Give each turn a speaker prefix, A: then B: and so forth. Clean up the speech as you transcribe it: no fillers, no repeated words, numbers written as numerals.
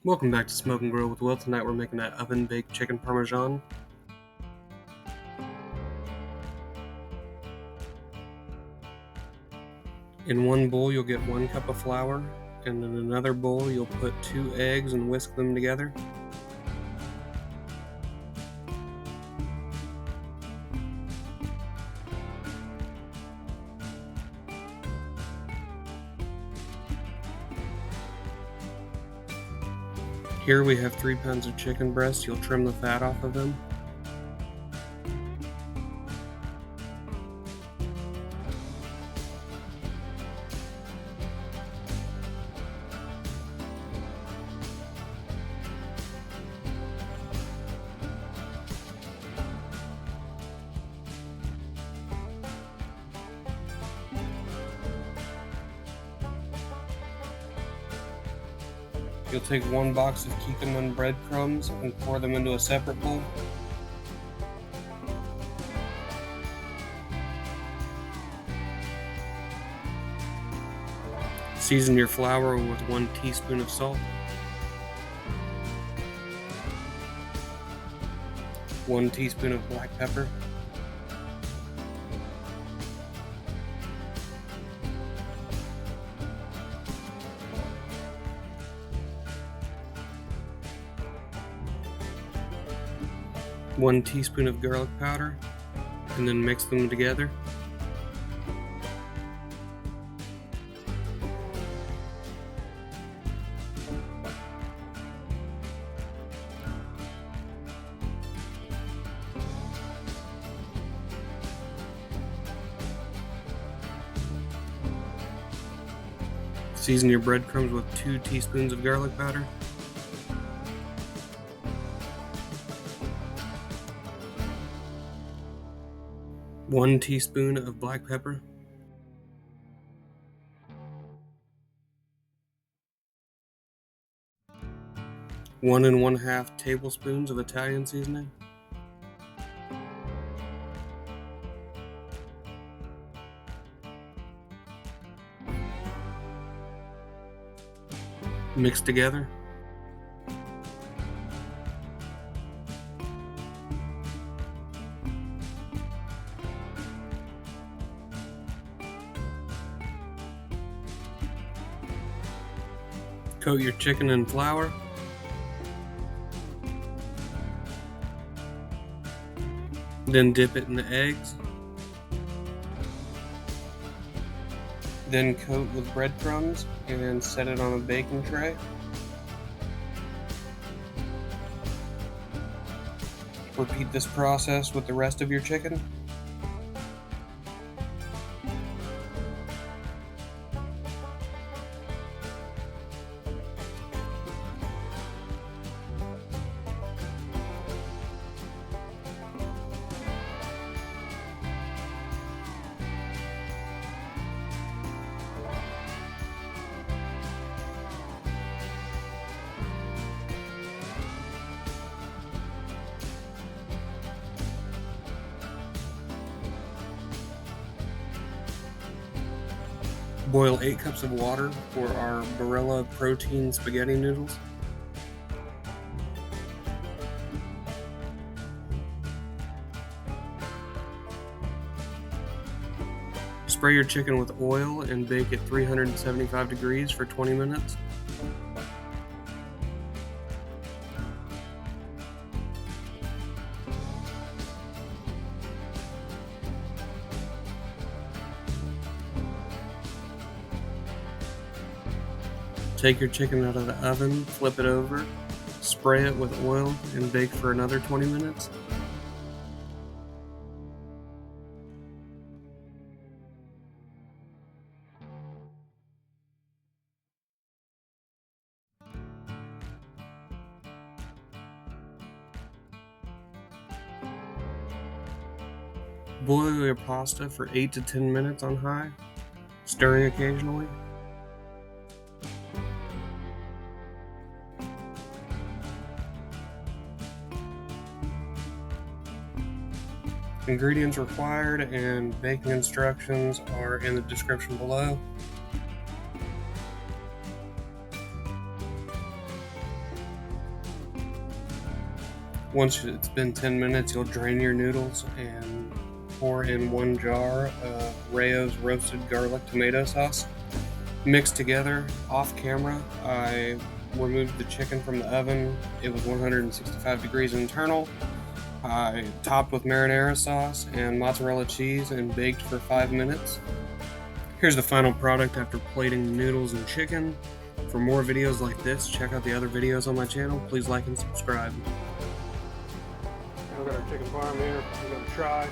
A: Welcome back to Smoke and Grill with Will. Tonight we're making that oven-baked chicken Parmesan. In one bowl you'll get 1 cup of flour, and in another bowl you'll put 2 eggs and whisk them together. Here we have 3 pounds of chicken breasts. You'll trim the fat off of them. You'll take 1 box of Kikkoman Bread Crumbs and pour them into a separate bowl. Season your flour with 1 teaspoon of salt, 1 teaspoon of black pepper, 1 teaspoon of garlic powder, and then mix them together. Season your breadcrumbs with 2 teaspoons of garlic powder. One teaspoon of black pepper. One and 1/2 tablespoons of Italian seasoning. Mix together. Coat your chicken in flour. Then dip it in the eggs. Then coat with breadcrumbs and set it on a baking tray. Repeat this process with the rest of your chicken. Boil 8 cups of water for our Barilla protein spaghetti noodles. Spray your chicken with oil and bake at 375 degrees for 20 minutes. Take your chicken out of the oven, flip it over, spray it with oil, and bake for another 20 minutes. Boil your pasta for 8 to 10 minutes on high, stirring occasionally. Ingredients required and baking instructions are in the description below. Once it's been 10 minutes, you'll drain your noodles and pour in 1 jar of Rayo's roasted garlic tomato sauce. Mixed together. Off camera, I removed the chicken from the oven. It was 165 degrees internal. I topped with marinara sauce and mozzarella cheese and baked for 5 minutes. Here's the final product after plating the noodles and chicken. For more videos like this, check out the other videos on my channel. Please like and subscribe. Now we've got our chicken parm here. We're going to try.